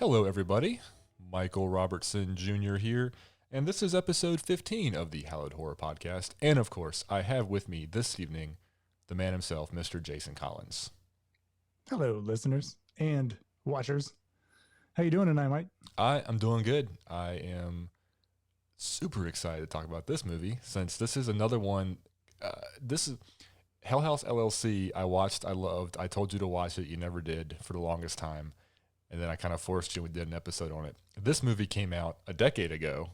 Hello, everybody. Michael Robertson Jr. here, and this is episode 15 of the Hallowed Horror Podcast. And of course, I have with me this evening the man himself, Mr. Jason Collins. Hello, listeners and watchers. How you doing tonight, Mike? I'm doing good. I am super excited to talk about this movie since this is another one. This is Hell House LLC. I watched, I loved. I told you to watch it. You never did for the longest time. And then I kind of forced you and did an episode on it. This movie came out a decade ago,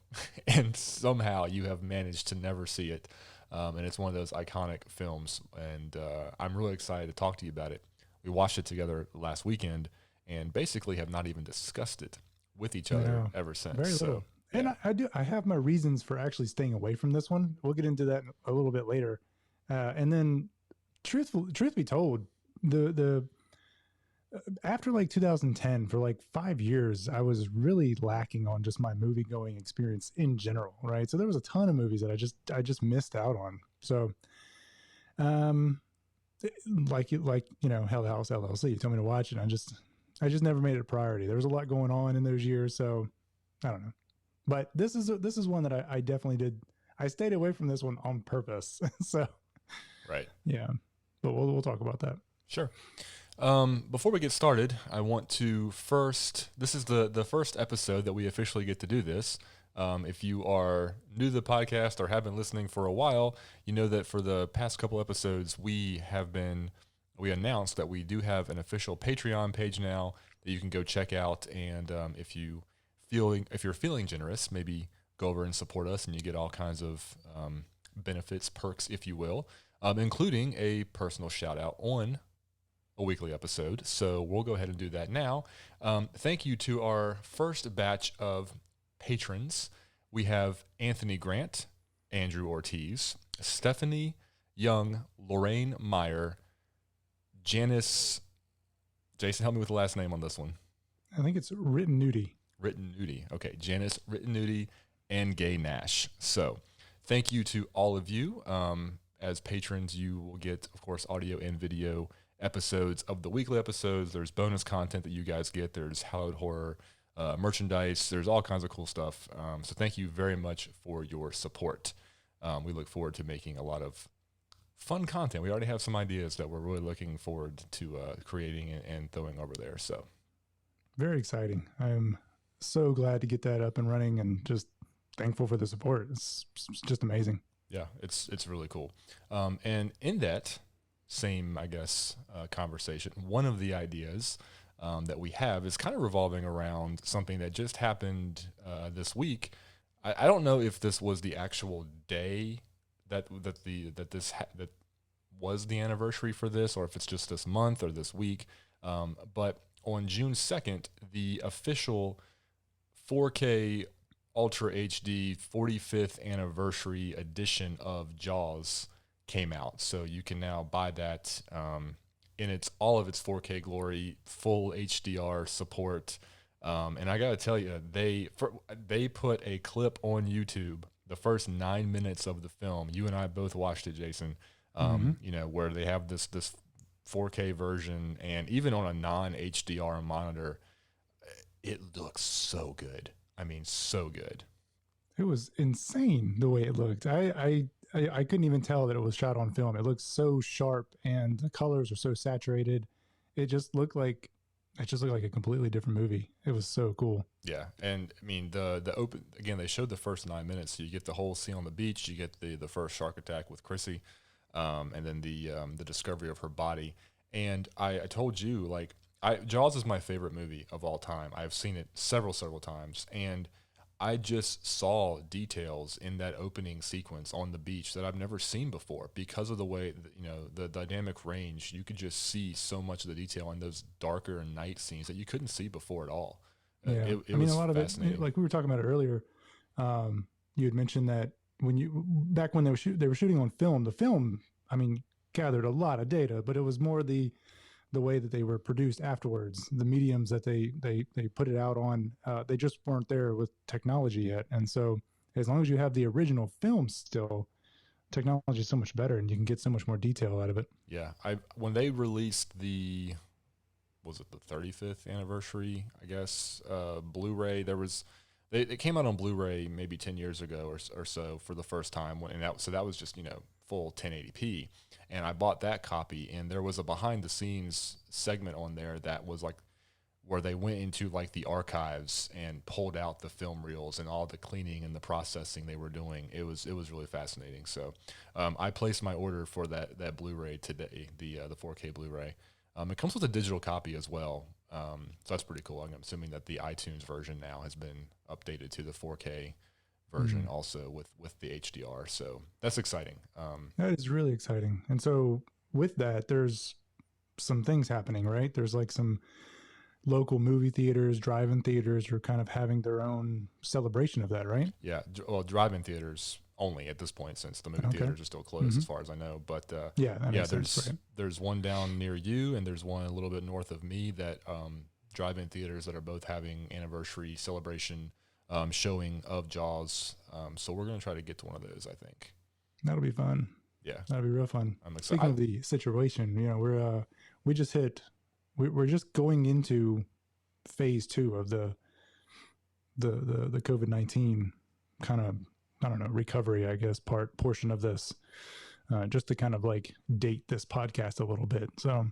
and somehow you have managed to never see it. And it's one of those iconic films, and I'm really excited to talk to you about it. We watched it together last weekend, and basically have not even discussed it with each other ever since. Very little. Yeah. And I have my reasons for actually staying away from this one. We'll get into that a little bit later. And then, truth be told, the after like 2010, for like 5 years, I was really lacking on just my movie going experience in general, right? So there was a ton of movies that I just missed out on. So, like Hell House LLC, you told me to watch it. I just never made it a priority. There was a lot going on in those years, so I don't know. But this is one that I definitely did. I stayed away from this one on purpose. So, Right. Yeah, but we'll talk about that. Sure. Before we get started, I want to first, this is the first episode that we officially get to do this. If you are new to the podcast or have been listening for a while, you know that for the past couple episodes, we announced that we do have an official Patreon page now that you can go check out. And if you're feeling generous, maybe go over and support us, and you get all kinds of benefits, perks, if you will, including a personal shout out on a weekly episode. So we'll go ahead and do that now. Thank you to our first batch of patrons. We have Anthony Grant, Andrew Ortiz, Stephanie Young, Lorraine Meyer, Janice. Jason, help me with the last name on this one. I think it's Rittenuti. Okay, Janice Rittenuti and Gay Nash. So thank you to all of you. As patrons, you will get, of course, audio and video episodes of the weekly episodes. There's bonus content that you guys get. There's Hallowed Horror merchandise. There's all kinds of cool stuff. So thank you very much for your support. We look forward to making a lot of fun content. We already have some ideas that we're really looking forward to creating and throwing over there. So very exciting. I'm so glad to get that up and running, and just thankful for the support. It's just amazing. Yeah, it's really cool. And in that same, I guess, conversation, one of the ideas that we have is kind of revolving around something that just happened this week. I don't know if this was the actual day that was the anniversary for this, or if it's just this month or this week. But on June 2nd, the official 4K Ultra HD 45th anniversary edition of Jaws came out. So you can now buy that in all of its 4K glory, full HDR support. And I got to tell you, they put a clip on YouTube, the first 9 minutes of the film. You and I both watched it, Jason. Where they have this 4K version, and even on a non-HDR monitor, it looks so good. I mean, so good. It was insane the way it looked. I couldn't even tell that it was shot on film. It looked so sharp, and the colors were so saturated. It just looked like a completely different movie. It was so cool. Yeah, and I mean the open again. They showed the first 9 minutes, so you get the whole scene on the beach. You get the first shark attack with Chrissy, and then the discovery of her body. And I told you, like, Jaws is my favorite movie of all time. I've seen it several times, and I just saw details in that opening sequence on the beach that I've never seen before because of the way, the dynamic range. You could just see so much of the detail in those darker night scenes that you couldn't see before at all. Yeah. It was a lot of it, like we were talking about earlier, you had mentioned that back when they were shooting on film, the film, gathered a lot of data, but it was more the way that they were produced afterwards, the mediums that they put it out on, they just weren't there with technology yet. And so as long as you have the original film still, technology is so much better, and you can get so much more detail out of it. Yeah. When they released the was it the 35th anniversary, I guess, Blu-ray. It came out on Blu-ray maybe 10 years ago or so for the first time. So that was just, full 1080p. And I bought that copy, and there was a behind the scenes segment on there that was like where they went into like the archives and pulled out the film reels and all the cleaning and the processing they were doing. It was really fascinating. So I placed my order for that Blu-ray today, the 4K Blu-ray. It comes with a digital copy as well. So that's pretty cool. I'm assuming that the iTunes version now has been updated to the 4K version also with the HDR. So that's exciting. That is really exciting. And so with that, there's some things happening, right? There's like some local movie theaters, drive-in theaters are kind of having their own celebration of that, right? Yeah. Well, drive-in theaters only at this point, since the movie theaters are still closed as far as I know. But there's one down near you, and there's one a little bit north of me that drive-in theaters that are both having anniversary celebration showing of Jaws. So we're going to try to get to one of those, I think. That'll be fun. Yeah. That'll be real fun. I'm excited. Speaking of the situation, we're just going into phase 2 of the COVID-19 kind of, I don't know, recovery, I guess, portion of this, just to kind of like date this podcast a little bit. So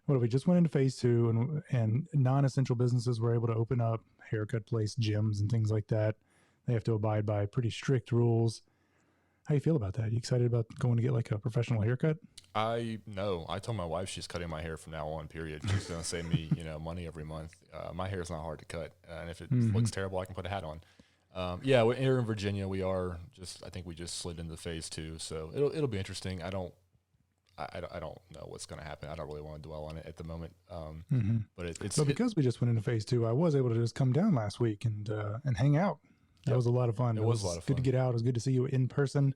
we just went into phase 2, and non-essential businesses were able to open up, haircut place, gyms and things like that. They have to abide by pretty strict rules. How you feel about that? You excited about going to get like a professional haircut? I told my wife she's cutting my hair from now on, period. She's going to save me, money every month. My hair is not hard to cut. And if it looks terrible, I can put a hat on. We're here in Virginia. I think we just slid into phase 2. So it'll be interesting. I don't know what's going to happen. I don't really want to dwell on it at the moment. But because we just went into phase 2, I was able to just come down last week and hang out. That was a lot of fun. It was a lot of fun. Good to get out. It was good to see you in person.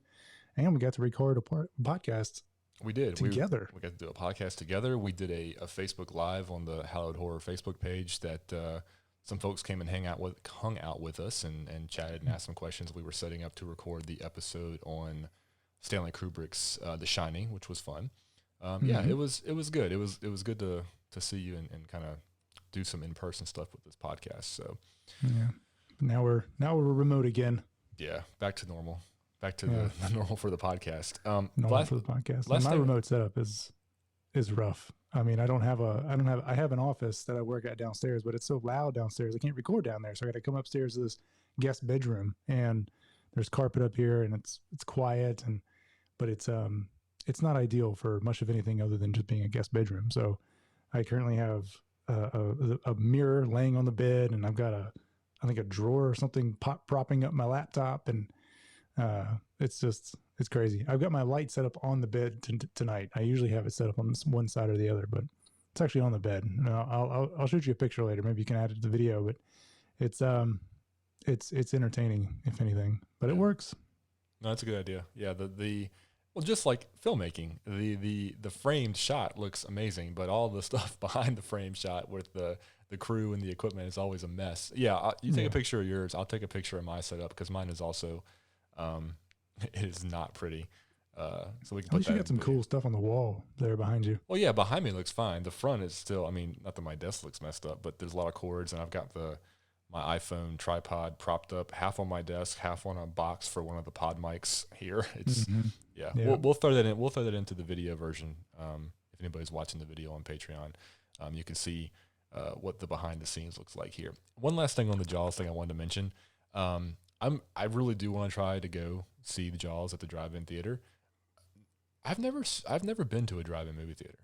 And we got to record a podcast. We did. Together. We got to do a podcast together. We did a Facebook Live on the Hallowed Horror Facebook page that some folks came and hung out with us and chatted and asked some questions. We were setting up to record the episode on Stanley Kubrick's The Shining, which was fun. It was good. It was good to see you and kind of do some in-person stuff with this podcast. So yeah. Now we're remote again. Yeah, back to normal. Back to the normal for the podcast. Normal for the podcast. My remote setup is rough. I mean, I have an office that I work at downstairs, but it's so loud downstairs I can't record down there. So I got to come upstairs to this guest bedroom, and there's carpet up here, and it's quiet, but it's not ideal for much of anything other than just being a guest bedroom. So I currently have a mirror laying on the bed, and I've got a drawer or something propping up my laptop, and it's crazy. I've got my light set up on the bed tonight. I usually have it set up on one side or the other, but it's actually on the bed. And I'll shoot you a picture later. Maybe you can add it to the video, but it's entertaining if anything, but it works. No, that's a good idea. Yeah. Well, just like filmmaking, the framed shot looks amazing, but all the stuff behind the framed shot with the crew and the equipment is always a mess. Yeah, you take a picture of yours. I'll take a picture of my setup because mine is also, it is not pretty. So we can. At least you got some cool stuff on the wall there behind you. Well, yeah, behind me looks fine. The front is still. I mean, not that my desk looks messed up, but there's a lot of cords, and I've got my iPhone tripod propped up half on my desk, half on a box for one of the pod mics here. It's We'll throw that in. We'll throw that into the video version. If anybody's watching the video on Patreon, you can see what the behind the scenes looks like here. One last thing on the Jaws thing I wanted to mention. I really do want to try to go see the Jaws at the drive-in theater. I've never been to a drive-in movie theater.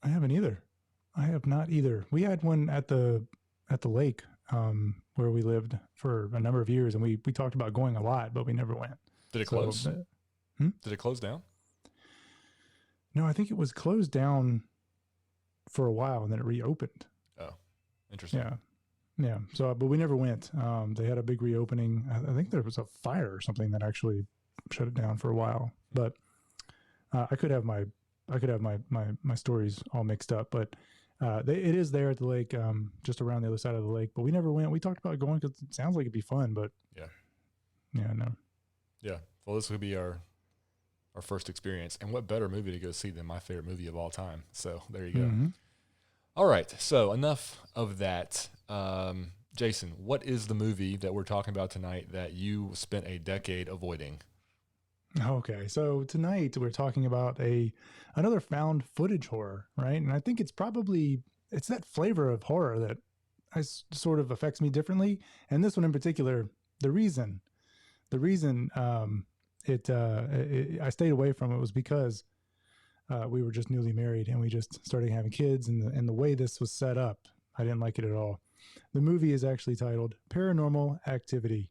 I haven't either. I have not either. We had one at the lake where we lived for a number of years, and we talked about going a lot, but we never went. Did it close? Did it close down? No, I think it was closed down for a while, and then it reopened. Oh, interesting. Yeah. So, but we never went. They had a big reopening. I think there was a fire or something that actually shut it down for a while. But I could have my stories all mixed up. But it is there at the lake, just around the other side of the lake. But we never went. We talked about going because it sounds like it'd be fun. But no. Yeah. Well, this would be our first experience, and what better movie to go see than my favorite movie of all time? So there you go. All right. So enough of that. Jason, what is the movie that we're talking about tonight that you spent a decade avoiding? Okay, so tonight we're talking about another found footage horror, right? And I think it's that flavor of horror that sort of affects me differently. And this one in particular, the reason the reason I stayed away from it was because we were just newly married and we just started having kids, and the way this was set up, I didn't like it at all. The movie is actually titled Paranormal Activity,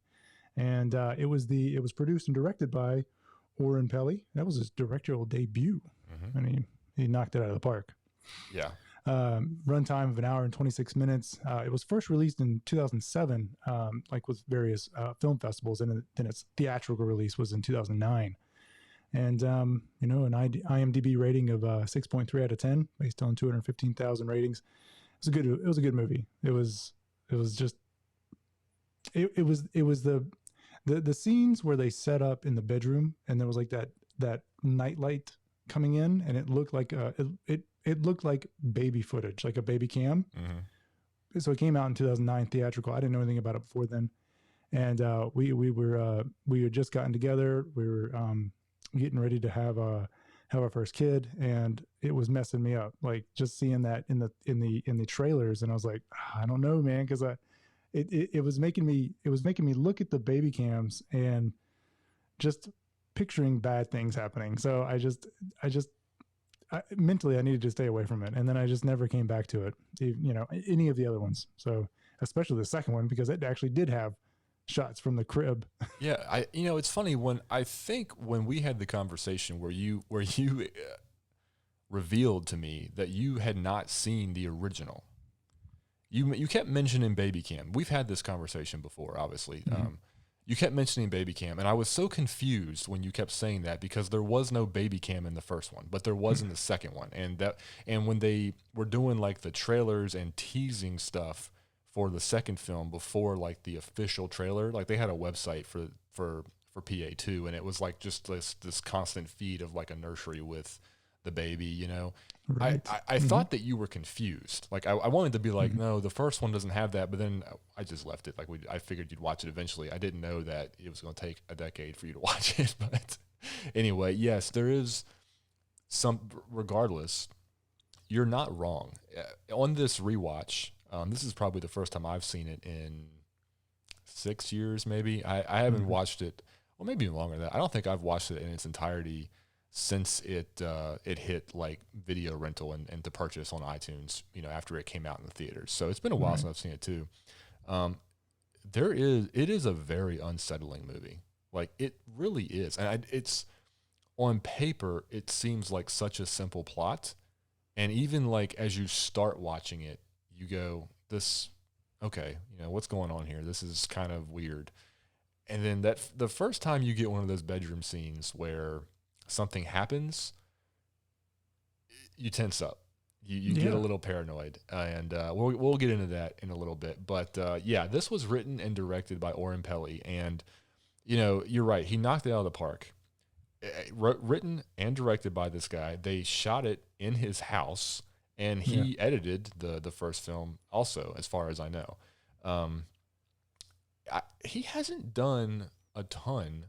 and it was produced and directed by Oren Peli. That was his directorial debut. Mm-hmm. I mean, he knocked it out of the park. Yeah. Runtime of an hour and 26 minutes. It was first released in 2007, like with various film festivals, and then its theatrical release was in 2009. And an IMDb rating of 6.3 out of 10 based on 215,000 ratings. It was a good movie. It was the scenes where they set up in the bedroom, and there was like that night light coming in, and it looked like it looked like baby footage, like a baby cam. Mm-hmm. So it came out in 2009 theatrical. I didn't know anything about it before then, and we had just gotten together. We were getting ready to have our first kid, and it was messing me up. Like just seeing that in the trailers, and I was like, I don't know, man, because it was making me look at the baby cams and just picturing bad things happening. So I mentally I needed to stay away from it, and then I just never came back to it. Any of the other ones. So especially the second one, because it actually did have shots from the crib. Yeah, it's funny when we had the conversation where you revealed to me that you had not seen the original. You kept mentioning Baby Cam. We've had this conversation before, obviously. Mm-hmm. You kept mentioning Baby Cam, and I was so confused when you kept saying that because there was no Baby Cam in the first one, but there was in the second one. And when they were doing like the trailers and teasing stuff for the second film before like the official trailer, like they had a website for PA2, and it was like just this constant feed of like a nursery with the baby. Right. I thought that you were confused. Like I wanted to be like, no, the first one doesn't have that, but then I just left it. Like I figured you'd watch it eventually. I didn't know that it was going to take a decade for you to watch it. But anyway, yes, there is regardless, you're not wrong. On this rewatch, this is probably the first time I've seen it in 6 years, maybe. I haven't watched it, well, maybe even longer than that. I don't think I've watched it in its entirety since it hit like video rental and to purchase on iTunes, after it came out in the theaters. So it's been a while since I've seen it too. It is a very unsettling movie. Like it really is. And it's on paper, it seems like such a simple plot. And even like as you start watching it, you go, okay, what's going on here? This is kind of weird. And then the first time you get one of those bedroom scenes where something happens, you tense up. You get a little paranoid, and we'll get into that in a little bit. But this was written and directed by Oren Peli, and you're right. He knocked it out of the park. Written and directed by this guy. They shot it in his house, and he edited the first film also, as far as I know. He hasn't done a ton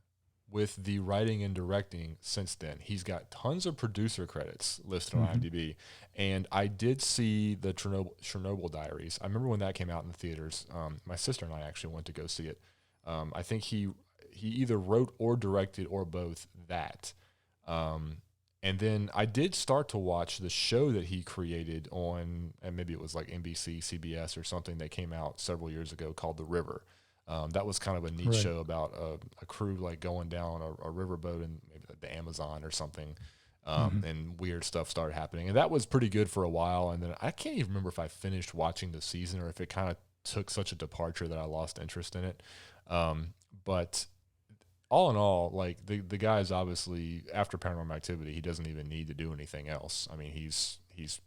with the writing and directing since then. He's got tons of producer credits listed on IMDb, and I did see the Chernobyl Diaries. I remember when that came out in the theaters. My sister and I actually went to go see it. I think he either wrote or directed or both that. And then I did start to watch the show that he created on, and maybe it was like NBC, CBS or something that came out several years ago called The River. That was kind of a neat show about a crew like going down a riverboat in maybe the Amazon or something, and weird stuff started happening. And that was pretty good for a while. And then I can't even remember if I finished watching the season or if it kind of took such a departure that I lost interest in it. But all in all, like the guy is obviously, after Paranormal Activity, he doesn't even need to do anything else. I mean, he's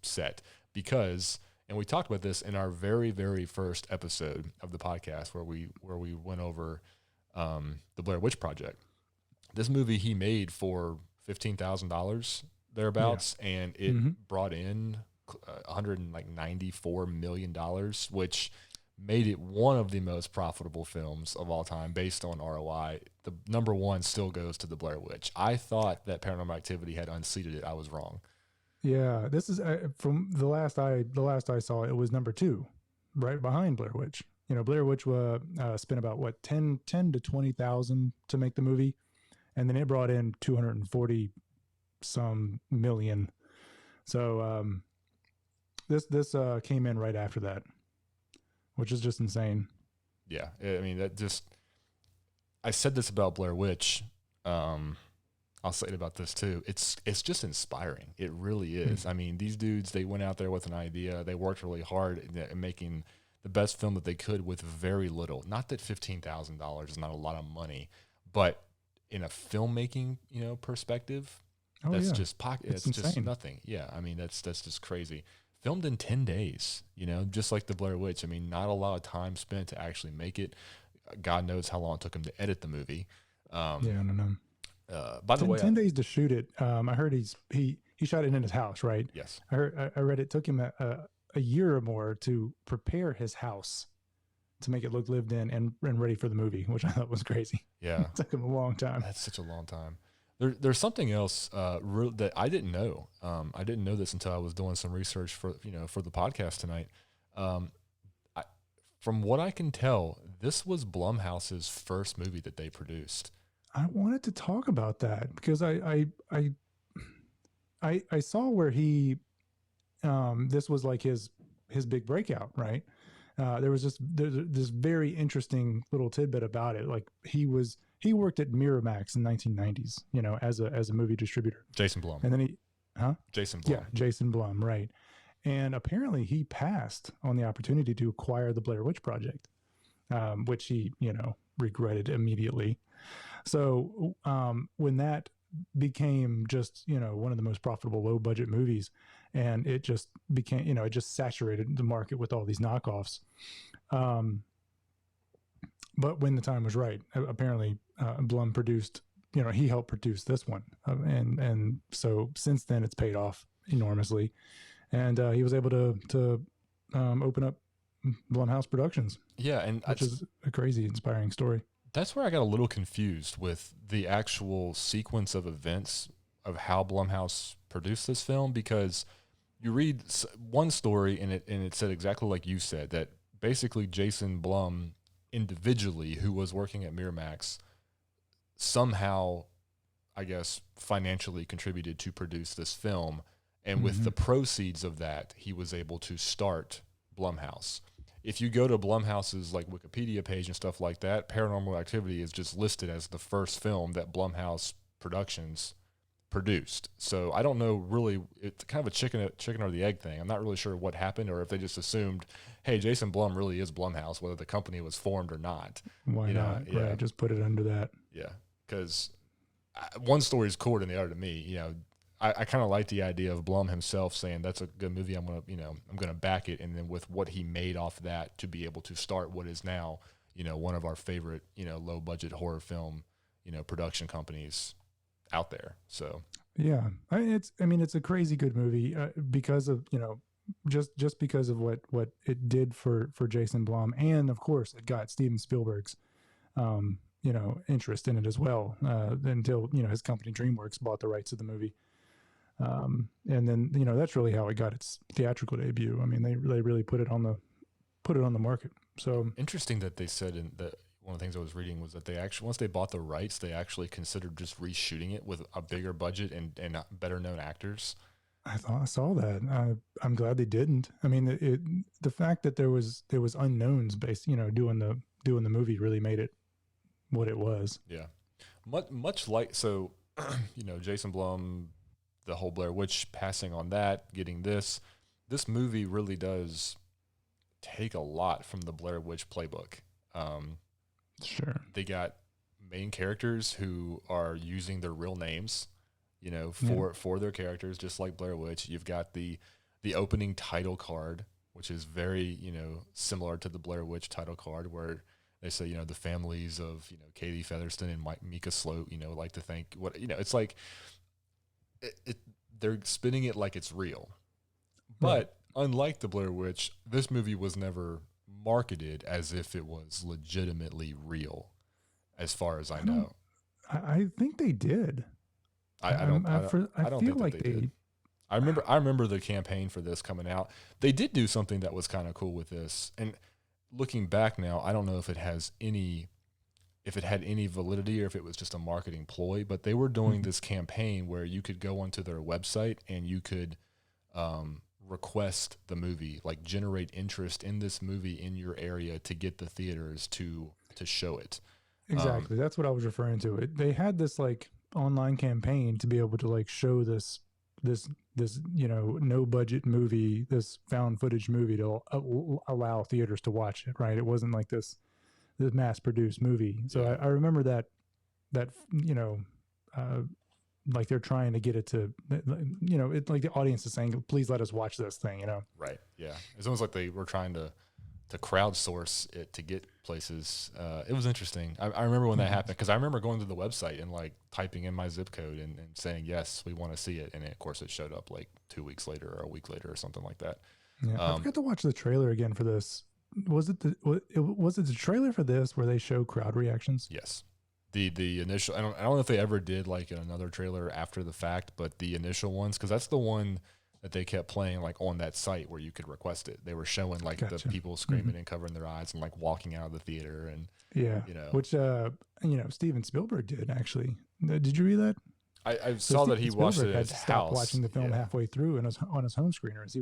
set because. And we talked about this in our very, very first episode of the podcast where we went over the Blair Witch Project. This movie he made for $15,000 thereabouts, and it brought in $194 million, which made it one of the most profitable films of all time based on ROI. The number one still goes to the Blair Witch. I thought that Paranormal Activity had unseated it. I was wrong. Yeah, this is from the last I saw, it was number 2, right behind Blair Witch. You know, Blair Witch spent about what 10 to 20,000 to make the movie, and then it brought in 240 some million. So this came in right after that, which is just insane. Yeah, I mean I said this about Blair Witch. I'll say it about this too. It's just inspiring. It really is. I mean, these dudes, they went out there with an idea. They worked really hard in making the best film that they could with very little. Not that $15,000 is not a lot of money, but in a filmmaking, perspective, that's just it's just nothing. Yeah, I mean, that's just crazy. Filmed in 10 days, just like the Blair Witch. I mean, not a lot of time spent to actually make it. God knows how long it took him to edit the movie. Yeah, I don't know. By the way, 10 days to shoot it. I heard he shot it in his house, right? Yes. I read it took him a year or more to prepare his house to make it look lived in and ready for the movie, which I thought was crazy. Yeah. It took him a long time. That's such a long time. There's something else that I didn't know. I didn't know this until I was doing some research for the podcast tonight. From what I can tell, this was Blumhouse's first movie that they produced. I wanted to talk about that because I saw where he this was like his big breakout, right? There was this very interesting little tidbit about it. Like he worked at Miramax in 1990s, as a movie distributor. Jason Blum. And then Jason Blum. Yeah, Jason Blum, right. And apparently he passed on the opportunity to acquire the Blair Witch Project, which he, regretted immediately. So when that became just, one of the most profitable low budget movies, and it just became, it just saturated the market with all these knockoffs. But when the time was right, apparently Blum produced, he helped produce this one. And so since then it's paid off enormously. And he was able to open up Blumhouse Productions. Yeah. And which is a crazy, inspiring story. That's where I got a little confused with the actual sequence of events of how Blumhouse produced this film, because you read one story and it said exactly like you said, that basically Jason Blum individually, who was working at Miramax, somehow, I guess, financially contributed to produce this film. And with the proceeds of that, he was able to start Blumhouse. If you go to Blumhouse's like Wikipedia page and stuff like that, Paranormal Activity is just listed as the first film that Blumhouse Productions produced. So I don't know really, it's kind of a chicken or the egg thing. I'm not really sure what happened, or if they just assumed, hey, Jason Blum really is Blumhouse, whether the company was formed or not. Why not? Yeah. Right, just put it under that. Yeah, because one story is cooler than the other to me. I kind of like the idea of Blum himself saying that's a good movie. I'm gonna back it, and then with what he made off that to be able to start what is now, one of our favorite, low budget horror film, production companies out there. So yeah, it's a crazy good movie because of just because of what it did for Jason Blum, and of course it got Steven Spielberg's interest in it as well until his company DreamWorks bought the rights to the movie. And then, that's really how it got its theatrical debut. I mean, they really put it on the market. So interesting that they said one of the things I was reading was that they actually, once they bought the rights, they actually considered just reshooting it with a bigger budget and better known actors. I saw that. I'm glad they didn't. I mean, the fact that there was unknowns based, doing the movie really made it what it was. Yeah. Much like, so, Jason Blum, the whole Blair Witch, passing on that, getting this movie really does take a lot from the Blair Witch playbook. Sure. They got main characters who are using their real names, for their characters, just like Blair Witch. You've got the opening title card, which is very, similar to the Blair Witch title card, where they say, the families of, Katie Featherston and Mika Sloat, like to thank it's like, they're spinning it like it's real, Right. But unlike the Blair Witch, this movie was never marketed as if it was legitimately real, as far as I I don't. know. I think they did. I don't I don't I I don't feel think that like they did. they. I remember the campaign for this coming out. They did do something that was kind of cool with this. And looking back now, I don't know if it had any validity or if it was just a marketing ploy, but they were doing this campaign where you could go onto their website and you could request the movie, like generate interest in this movie in your area to get the theaters to show it. Exactly. That's what I was referring to. They had this like online campaign to be able to like show this no budget movie, this found footage movie to allow theaters to watch it. Right. It wasn't like this mass produced movie. So Yeah. I remember that uh, like they're trying to get it to it like the audience is saying, please let us watch this thing. Right. Yeah. It's almost like they were trying to crowdsource it to get places. It was interesting. I remember when that happened because I remember going to the website and like typing in my zip code and saying, yes, we want to see it. And of course it showed up like 2 weeks later or a week later or something like that. Yeah, I forgot to watch the trailer again for this. Was it the trailer for this where they show crowd reactions? Yes. The initial, I don't know if they ever did like another trailer after the fact, but the initial ones, because that's the one that they kept playing like on that site where you could request it. They were showing like the people screaming and covering their eyes and like walking out of the theater and which Steven Spielberg did actually. Did you read that? I saw that he watched it at his house. Watching the film halfway through and on his home screeners.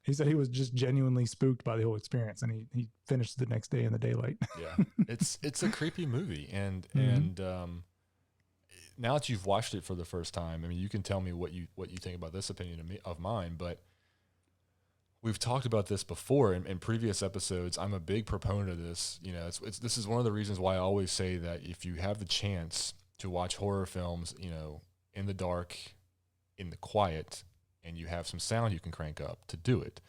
He said he was just genuinely spooked by the whole experience, and he finished the next day in the daylight. Yeah, it's a creepy movie, and now that you've watched it for the first time, I mean, you can tell me what you think about this opinion of mine, but we've talked about this before in previous episodes. I'm a big proponent of this. This is one of the reasons why I always say that if you have the chance to watch horror films, in the dark, in the quiet, and you have some sound you can crank up to do it.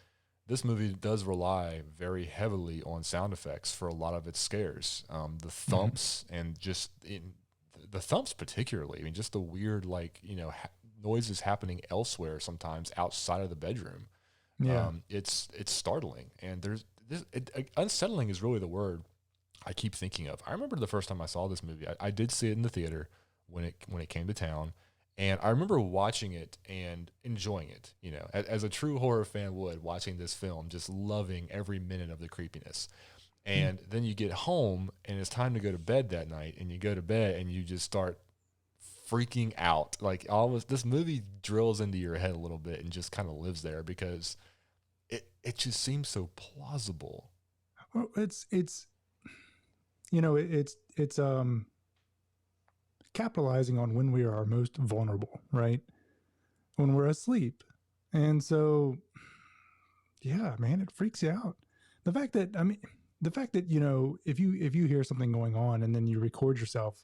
This movie does rely very heavily on sound effects for a lot of its scares. The thumps and just the thumps particularly. I mean, just the weird noises happening elsewhere sometimes outside of the bedroom. Yeah, it's startling, and unsettling is really the word I keep thinking of. I remember the first time I saw this movie. I did see it in the theater when it came to town. And I remember watching it and enjoying it, as a true horror fan would, watching this film, just loving every minute of the creepiness. And then you get home and it's time to go to bed that night, and you go to bed and you just start freaking out. Like this movie drills into your head a little bit and just kind of lives there because it just seems so plausible. well, it's capitalizing on when we are most vulnerable, right? When we're asleep. And so, yeah, man, it freaks you out. The fact that, if you hear something going on and then you record yourself,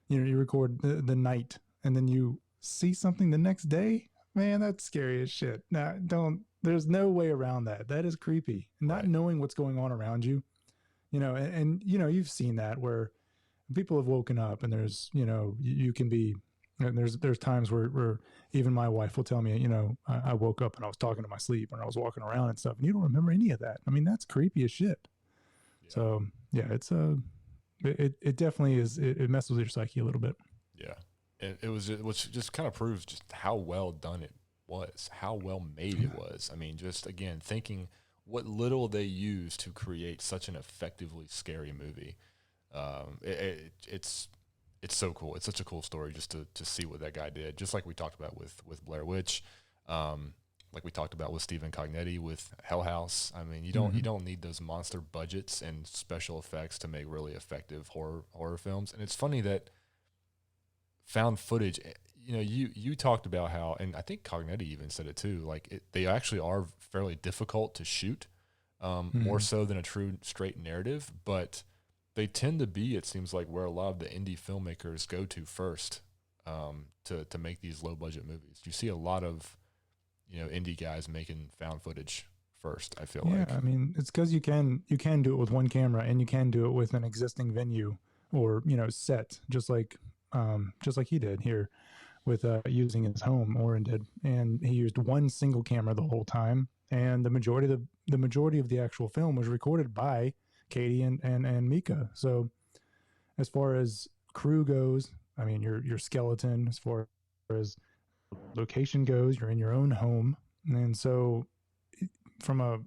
you record the night and then you see something the next day, man, that's scary as shit. There's no way around that. That is creepy. Not knowing what's going on around you, and you've seen that where people have woken up and there's you can be, and there's times where even my wife will tell me, I woke up and I was talking to my sleep and I was walking around and stuff, and you don't remember any of that. I mean, that's creepy as shit. So yeah, it's it definitely is. It messes with your psyche a little bit. Yeah, and which just kind of proves just how well done it was, how well made it was. I mean, just again thinking what little they used to create such an effectively scary movie. It's so cool. It's such a cool story just to see what that guy did. Just like we talked about with Blair Witch, like we talked about with Stephen Cognetti with Hell House. I mean, you don't need those monster budgets and special effects to make really effective horror films. And it's funny that found footage. You talked about how, and I think Cognetti even said it too. Like they actually are fairly difficult to shoot, more so than a true straight narrative, but they tend to be, it seems like, where a lot of the indie filmmakers go to first to make these low budget movies. You see a lot of indie guys making found footage first, I feel like. Yeah, I mean, it's because you can do it with one camera and you can do it with an existing venue or set, just like he did here. with using his home. Oren did, and he used one single camera the whole time. And the majority of the actual film was recorded by Katie and Mika. So as far as crew goes, I mean, your skeleton. As far as location goes, you're in your own home, and so from a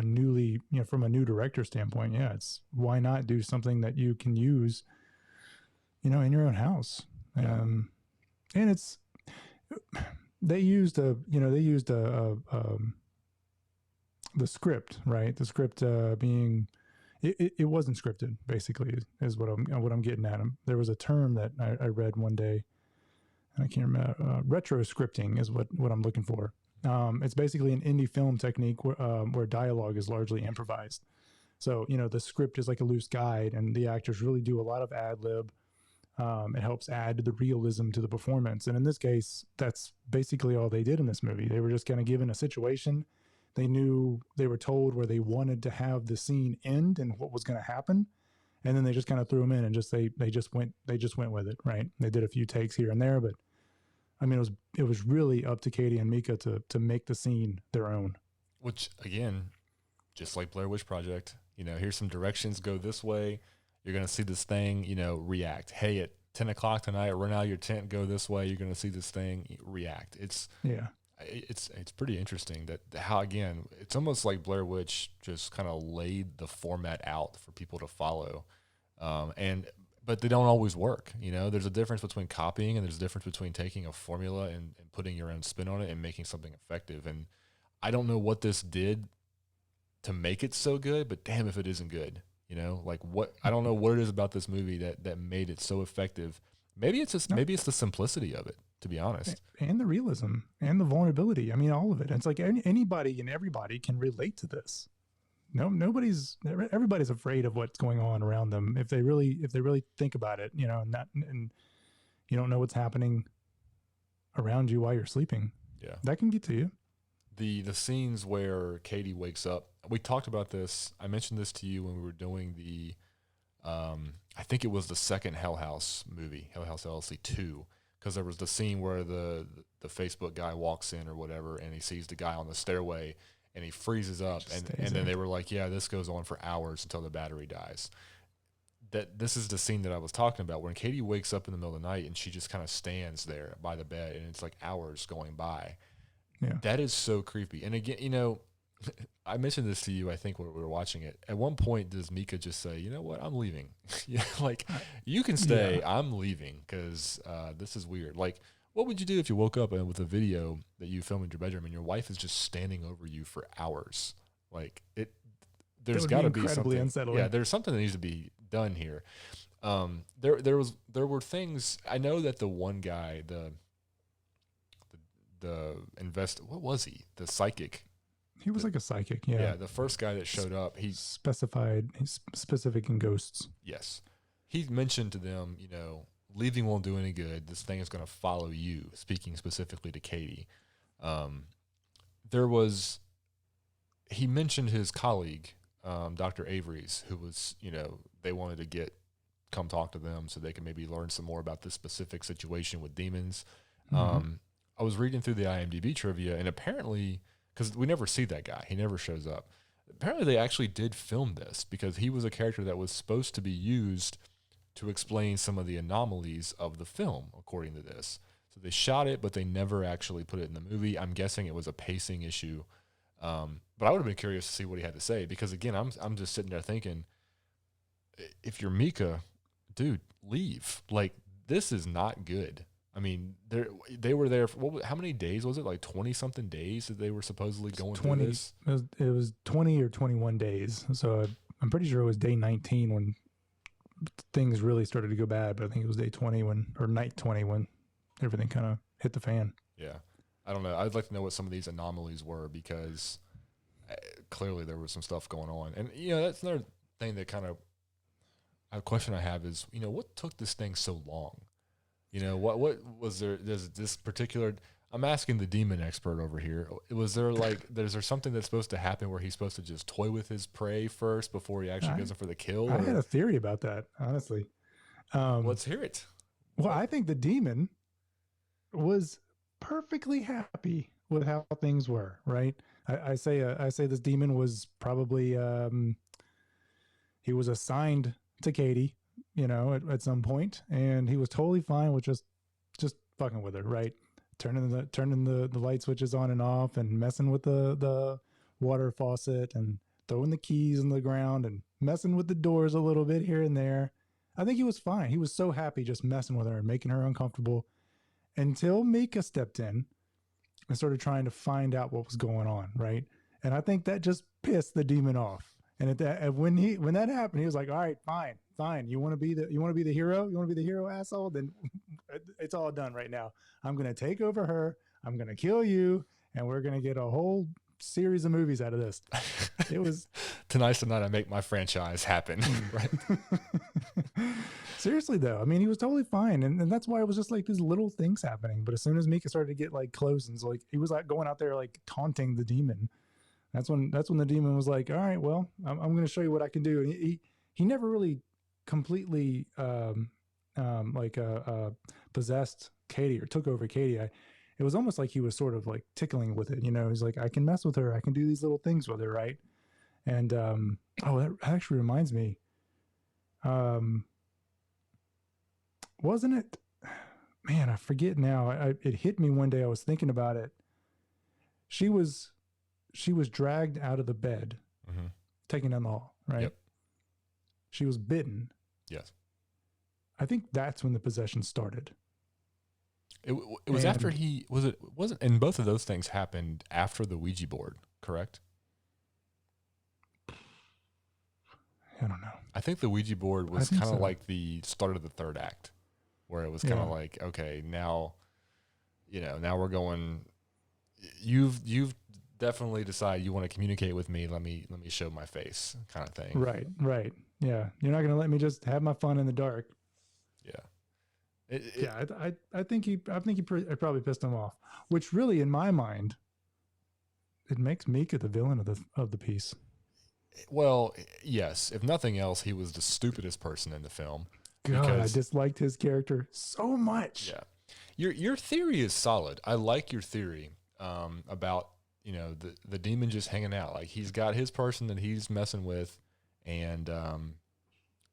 newly, from a new director standpoint, yeah, it's why not do something that you can use, in your own house. Yeah. And it's they used the script, right? The script being it wasn't scripted, basically, is what I'm getting at. There was a term that I read one day, and I can't remember. Retro scripting is what I'm looking for. It's basically an indie film technique where dialogue is largely improvised. So, the script is like a loose guide, and the actors really do a lot of ad lib. It helps add the realism to the performance. And in this case, that's basically all they did in this movie. They were just kind of given a situation. They were told where they wanted to have the scene end and what was going to happen. And then they just kind of threw them in and they just went with it. Right. They did a few takes here and there, but I mean, it was really up to Katie and Mika to make the scene their own. Which, again, just like Blair Witch Project, here's some directions, go this way. You're going to see this thing, react. Hey, at 10 o'clock tonight, run out of your tent, go this way. You're going to see this thing, react. It's pretty interesting that how, again, it's almost like Blair Witch just kind of laid the format out for people to follow. But they don't always work. There's a difference between copying and there's a difference between taking a formula and putting your own spin on it and making something effective. And I don't know what this did to make it so good, but damn if it isn't good. I don't know what it is about this movie that made it so effective. Maybe it's the simplicity of it, to be honest. And the realism and the vulnerability. I mean, all of it. It's like anybody and everybody can relate to this. Everybody's afraid of what's going on around them. If they really think about it, and you don't know what's happening around you while you're sleeping. Yeah. That can get to you. The scenes where Katie wakes up, we talked about this. I mentioned this to you when we were doing the, I think it was the second Hell House movie, Hell House LLC 2, because there was the scene where the Facebook guy walks in or whatever, and he sees the guy on the stairway, and he freezes up, and then they were like, yeah, this goes on for hours until the battery dies. This is the scene that I was talking about, when Katie wakes up in the middle of the night, and she just kind of stands there by the bed, and it's like hours going by. Yeah. That is so creepy. And again, I mentioned this to you, I think, when we were watching it. At one point, does Mika just say, you know what, I'm leaving? You can stay, yeah. I'm leaving, because this is weird. Like, what would you do if you woke up and with a video that you filmed in your bedroom and your wife is just standing over you for hours? Like, there's got to be something. Unsettling. Yeah, there's something that needs to be done here. There were things. I know that the one guy, what was he? The psychic. He was like a psychic, yeah. Yeah, the first guy that showed up, he's specific in ghosts. Yes. He mentioned to them, leaving won't do any good. This thing is going to follow you, speaking specifically to Katie. He mentioned his colleague, Dr. Avery's, who was, they wanted to come talk to them so they could maybe learn some more about this specific situation with demons. Mm-hmm. I was reading through the IMDb trivia, and apparently, because we never see that guy, he never shows up. Apparently, they actually did film this because he was a character that was supposed to be used to explain some of the anomalies of the film, according to this. So they shot it, but they never actually put it in the movie. I'm guessing it was a pacing issue. But I would have been curious to see what he had to say because, again, I'm just sitting there thinking, if you're Mika, dude, leave. Like, this is not good. I mean, they were there for, how many days was it? Like 20-something days that they were supposedly going through this? It was 20 or 21 days. So I'm pretty sure it was day 19 when things really started to go bad. But I think it was day 20 night 20 when everything kind of hit the fan. Yeah. I don't know. I'd like to know what some of these anomalies were because clearly there was some stuff going on. And, that's another thing that a question I have is, what took this thing so long? What was there? There's this particular. I'm asking the demon expert over here. Was there is there something that's supposed to happen where he's supposed to just toy with his prey first before he actually goes in for the kill? I had a theory about that, honestly. Let's hear it. Well, I think the demon was perfectly happy with how things were, right? I say this demon was probably he was assigned to Katie, at some point, and he was totally fine with just fucking with her, right? Turning the light switches on and off, and messing with the water faucet, and throwing the keys in the ground, and messing with the doors a little bit here and there. I think he was fine. He was so happy just messing with her and making her uncomfortable until Mika stepped in and started trying to find out what was going on, right? And I think that just pissed the demon off. And when that happened, he was like, "All right, fine. You want to be the hero? You want to be the hero, asshole? Then it's all done right now. I'm gonna take over her. I'm gonna kill you, and we're gonna get a whole series of movies out of this." It was Tonight's the night I make my franchise happen. Right? Seriously though, I mean, he was totally fine, and that's why it was just like these little things happening. But as soon as Mika started to get like close, and like he was like going out there like taunting the demon, that's when the demon was like, "All right, well, I'm going to show you what I can do." And he never really completely possessed Katie or took over Katie. It was almost like he was sort of like tickling with it. He's like, "I can mess with her. I can do these little things with her," right? And that actually reminds me. Wasn't it? Man, I forget now. It hit me one day. I was thinking about it. She was dragged out of the bed, taken down the hall, right? Yep. She was bitten. Yes. I think that's when the possession started. It was after he wasn't, and both of those things happened after the Ouija board, correct? I don't know. I think the Ouija board was kind of like the start of the third act, where it was kind of like, okay, now we're going. You've definitely decided you want to communicate with me. Let me show my face, kind of thing. Right. Yeah, you're not going to let me just have my fun in the dark. Yeah. I think he probably pissed him off, which really, in my mind, it makes Mika the villain of the piece. Well, yes. If nothing else, he was the stupidest person in the film. God, I disliked his character so much. Yeah, your theory is solid. I like your theory about the demon just hanging out. Like, he's got his person that he's messing with, and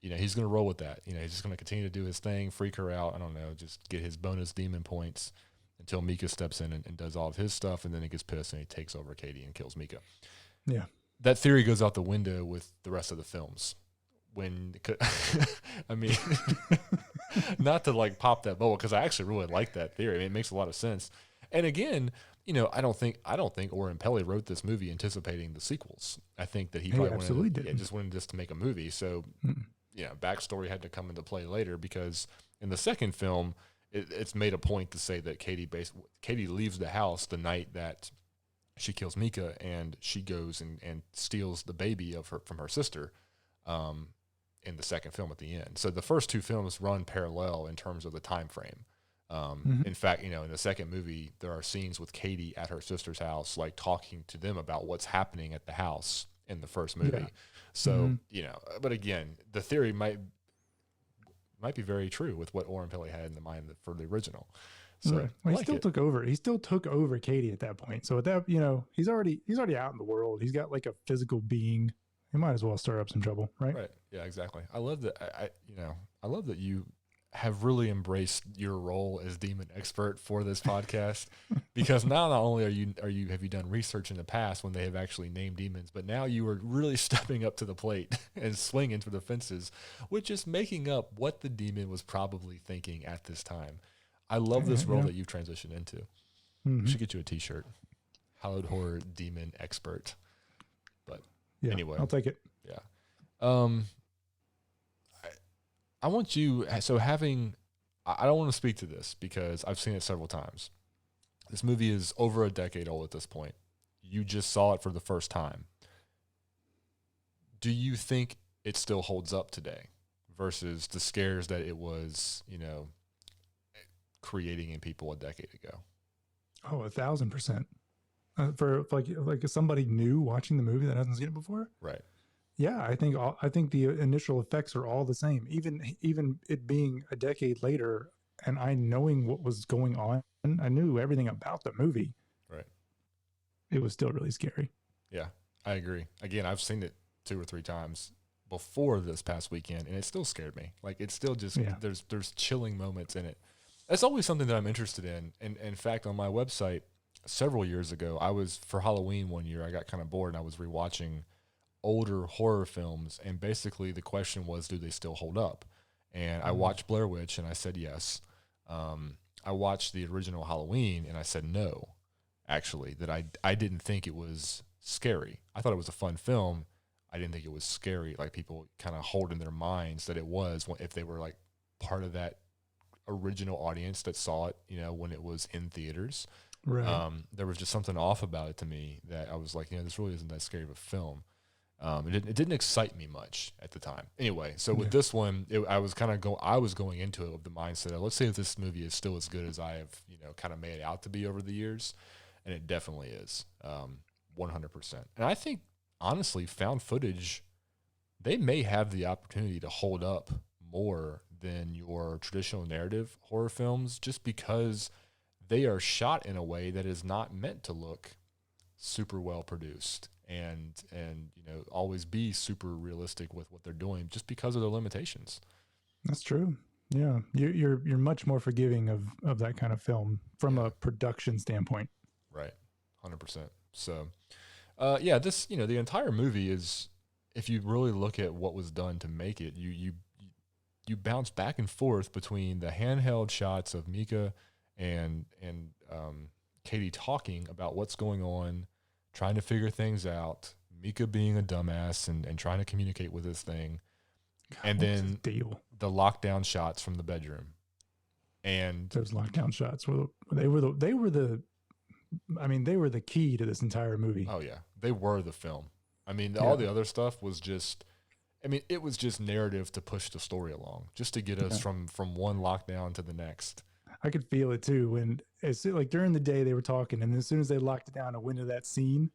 he's gonna roll with that. He's just gonna continue to do his thing, freak her out. I don't know, just get his bonus demon points until Mika steps in and does all of his stuff, and then he gets pissed and he takes over Katie and kills Mika. Yeah. That theory goes out the window with the rest of the films. I mean, not to like pop that bubble, because I actually really like that theory. I mean, it makes a lot of sense. And again, I don't think Oren Peli wrote this movie anticipating the sequels. I think that he probably just wanted this to make a movie. So, backstory had to come into play later, because in the second film, it's made a point to say that Katie leaves the house the night that she kills Mika, and she goes and steals the baby from her sister in the second film at the end. So the first two films run parallel in terms of the time frame. In fact, in the second movie, there are scenes with Katie at her sister's house, like talking to them about what's happening at the house in the first movie. Yeah. So, but again, the theory might be very true with what Oren Peli had in the mind for the original. So right. Well, he still took over. He still took over Katie at that point. So at that, he's already out in the world. He's got like a physical being. He might as well stir up some trouble, right? Right. Yeah, exactly. I love that. I love that you have really embraced your role as demon expert for this podcast, because now not only have you done research in the past when they have actually named demons, but now you are really stepping up to the plate and swinging for the fences, which is making up what the demon was probably thinking at this time. I love this role that you've transitioned into. We should get you a t-shirt. Hallowed Horror Demon Expert. But anyway. I'll take it. Yeah. I want you, I don't want to speak to this because I've seen it several times. This movie is over a decade old at this point. You just saw it for the first time. Do you think it still holds up today versus the scares that it was, creating in people a decade ago? Oh, 1,000%. For like somebody new watching the movie that hasn't seen it before, right? Yeah, I think the initial effects are all the same. Even it being a decade later, and I knowing what was going on, I knew everything about the movie. Right. It was still really scary. Yeah, I agree. Again, I've seen it 2 or 3 times before this past weekend, and it still scared me. Like, it's still just, there's chilling moments in it. That's always something that I'm interested in. And in fact, on my website several years ago, for Halloween one year, I got kind of bored and I was rewatching older horror films. And basically the question was, do they still hold up? And I watched Blair Witch and I said yes. I watched the original Halloween and I said no, actually, that I didn't think it was scary. I thought it was a fun film. I didn't think it was scary, like people kind of hold in their minds that it was, if they were like part of that original audience that saw it, when it was in theaters. Right. There was just something off about it to me that I was like, this really isn't that scary of a film. It didn't excite me much at the time. Anyway, so with this one, I was going into it with the mindset of, let's say if this movie is still as good as I have, kind of made it out to be over the years, and it definitely is, 100%. And I think, honestly, found footage, they may have the opportunity to hold up more than your traditional narrative horror films, just because they are shot in a way that is not meant to look super well produced and always be super realistic with what they're doing, just because of their limitations. That's true. Yeah, you're much more forgiving of that kind of film from a production standpoint. Right, 100%. So, this the entire movie is, if you really look at what was done to make it, you bounce back and forth between the handheld shots of Micah and Katie talking about what's going on, trying to figure things out, Micah being a dumbass and trying to communicate with this thing, God, and then the lockdown shots from the bedroom. And those lockdown shots were the key to this entire movie. Oh yeah, they were the film. I mean, all the other stuff was just, it was just narrative to push the story along, just to get us from one lockdown to the next. I could feel it too. When it's like during the day they were talking, and as soon as they locked it down and went into that scene,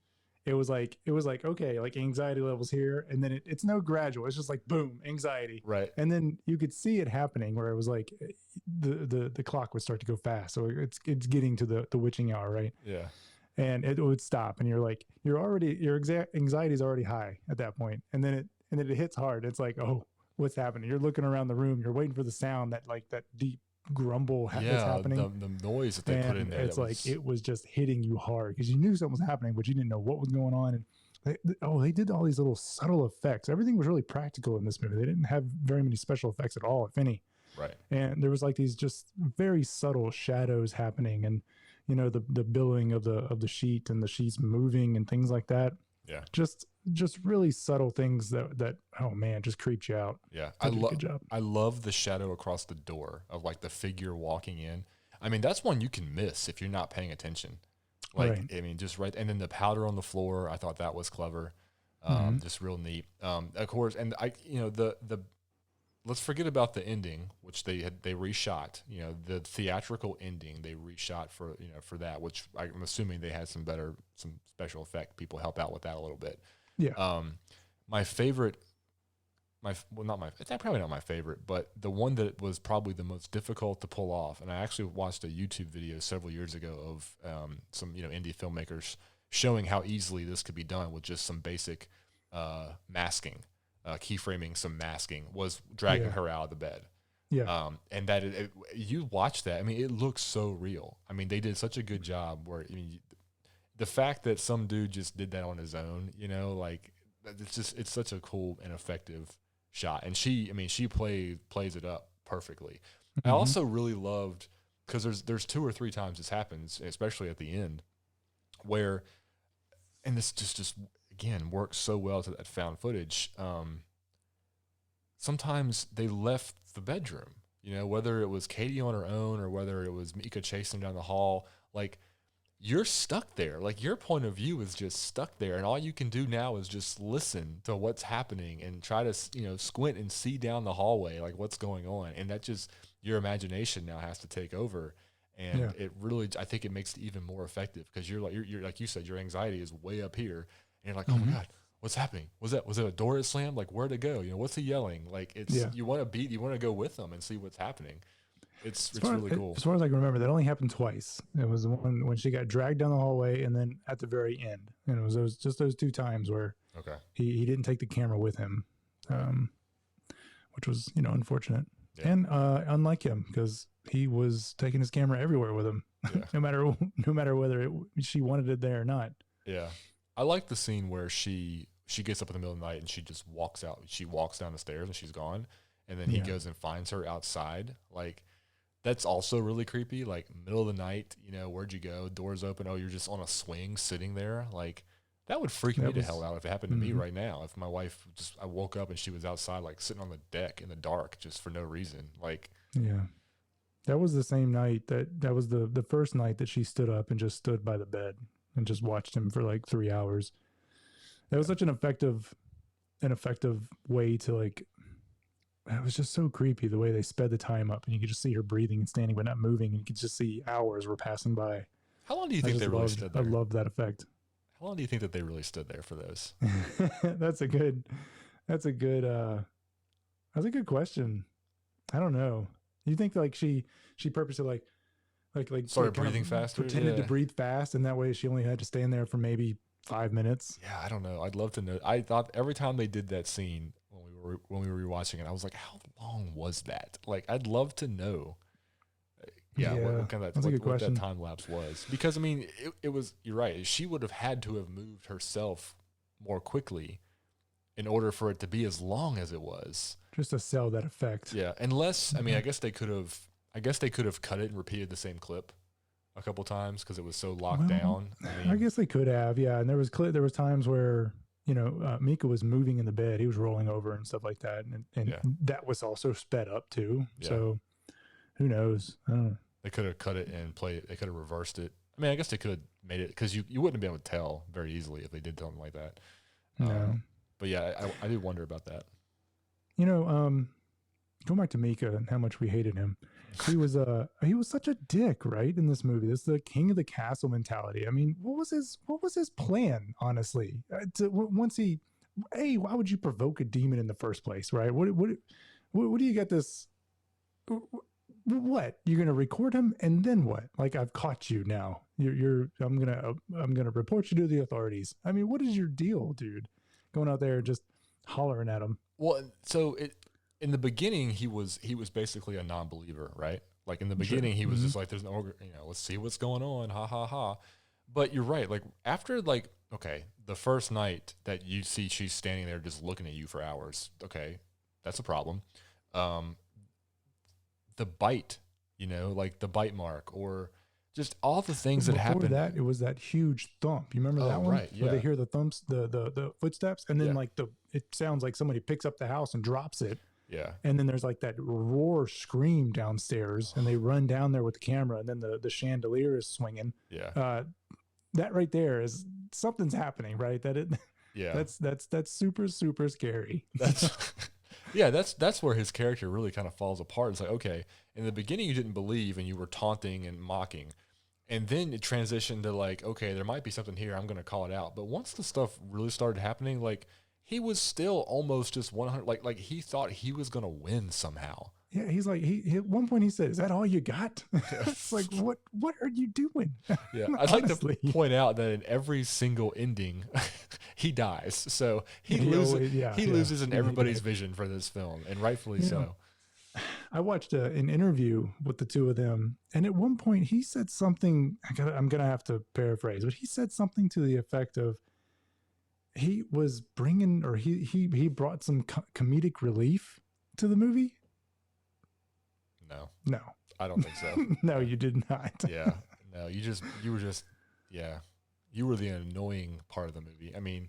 it was like, okay, like anxiety levels here. And then it's no gradual. It's just like, boom, anxiety. Right. And then you could see it happening where it was like the clock would start to go fast. So it's getting to the witching hour. Right. Yeah. And it would stop. And you're like, your anxiety is already high at that point. And then it hits hard. It's like, oh, what's happening? You're looking around the room. You're waiting for the sound, that deep grumble that's happening. The noise that they put in there. It's like it was just hitting you hard because you knew something was happening, but you didn't know what was going on. And they did all these little subtle effects. Everything was really practical in this movie. They didn't have very many special effects at all, if any. Right. And there was like these just very subtle shadows happening, and the billowing of the sheet and the sheets moving and things like that. Yeah. Just really subtle things that oh man, just creeped you out. Yeah. Good job. I love the shadow across the door of like the figure walking in. I mean, that's one you can miss if you're not paying attention. Like, right. Just right. And then the powder on the floor, I thought that was clever. Just real neat. Of course. And let's forget about the ending, which they reshot, the theatrical ending they reshot for that, which I'm assuming they had some special effect people help out with that a little bit. Yeah. My favorite, it's probably not my favorite, but the one that was probably the most difficult to pull off. And I actually watched a YouTube video several years ago of some, indie filmmakers showing how easily this could be done with just some basic masking. Keyframing, some masking, was dragging her out of the bed. Yeah. And that you watch that. It looks so real. They did such a good job where, the fact that some dude just did that on his own, like it's such a cool and effective shot. And she plays it up perfectly. Mm-hmm. I also really loved, because there's 2 or 3 times this happens, especially at the end, where, and this just again works so well to that found footage. Sometimes they left the bedroom, whether it was Katie on her own or whether it was Micah chasing down the hall, like, you're stuck there. Like, your point of view is just stuck there, and all you can do now is just listen to what's happening and try to, squint and see down the hallway, like, what's going on. And that just, your imagination now has to take over. And it really, I think it makes it even more effective, because you're like you said, your anxiety is way up here, and you're like, oh my God, what's happening? Was it a door that slammed? Like, where'd it go? What's he yelling? Like, it's, you want to go with them and see what's happening. It's really cool. As far as I can remember, that only happened twice. It was the one when she got dragged down the hallway, and then at the very end. And it was those 2 times where he didn't take the camera with him, which was unfortunate. Yeah. And unlike him, because he was taking his camera everywhere with him, no matter whether she wanted it there or not. Yeah, I like the scene where she gets up in the middle of the night and she just walks out. She walks down the stairs and she's gone, and then he goes and finds her outside. Like, that's also really creepy. Like, middle of the night, where'd you go? Doors open. Oh, you're just on a swing sitting there. Like, that would freak me the hell out if it happened to me right now. If my wife I woke up and she was outside, like sitting on the deck in the dark just for no reason. Like, yeah, that was the same night that was the first night that she stood up and just stood by the bed and just watched him for like 3 hours. That was such an effective way to, like, it was just so creepy the way they sped the time up, and you could just see her breathing and standing but not moving, and you could just see hours were passing by. How long do you think they really stood there? I love that effect. How long do you think that they really stood there for those? That's a good question. I don't know. You think like she purposely started breathing faster, pretended to breathe fast, and that way she only had to stand there for maybe 5 minutes? Yeah, I don't know. I'd love to know. I thought every time they did that scene when we were rewatching it, I was like, how long was that? Like, I'd love to know. Yeah, what kind of what that time lapse was, because I mean, it was. You're right. She would have had to have moved herself more quickly in order for it to be as long as it was. Just to sell that effect. Yeah, unless I mean, I guess they could have cut it and repeated the same clip a couple times because it was so locked down. I guess they could have. Yeah, and there was times where Mika was moving in the bed, he was rolling over and stuff like that, and that was also sped up too. Yeah. So who knows? I don't know. They could have cut it and played it. They could have reversed it. I mean, I guess they could have made it, because you wouldn't be able to tell very easily if they did something like that. No. But yeah, I do wonder about that. Going back to Mika and how much we hated him, he was such a dick, right, in this movie. This is the king of the castle mentality. I mean, what was his plan, honestly? Why would you provoke a demon in the first place, right? What do you get this? What, you're gonna record him and then what? Like, I've caught you now. I'm gonna report you to the authorities. I mean, what is your deal, dude? Going out there just hollering at him. Well, so in the beginning he was basically a non-believer, right? Like, in the beginning he was just like, there's no, let's see what's going on, ha ha ha. But you're right. Like, after, like, okay, the first night that you see she's standing there just looking at you for hours, okay, that's a problem. The bite, like the bite mark, or just all the things that happened. Before that, it was that huge thump. You remember that one? Right, yeah. Where they hear the thumps, the footsteps, and then it sounds like somebody picks up the house and drops it. Yeah. And then there's like that roar scream downstairs, and they run down there with the camera, and then the chandelier is swinging. Yeah. That right there is something's happening, right? That's super, super scary. That's where his character really kind of falls apart. It's like, okay, in the beginning you didn't believe and you were taunting and mocking, and then it transitioned to like, okay, there might be something here, I'm going to call it out. But once the stuff really started happening, like, he was still almost just 100, like he thought he was going to win somehow. Yeah, he's like, he at one point he said, "Is that all you got?" It's like, what are you doing? Yeah, I'd like to point out that in every single ending, he dies. So he loses in everybody's vision for this film, and rightfully so. I watched an interview with the two of them, and at one point he said something. I'm gonna have to paraphrase, but he said something to the effect of, he was bringing, or he brought some comedic relief to the movie. No, I don't think so. No, you did not. Yeah, no, you were the annoying part of the movie. I mean,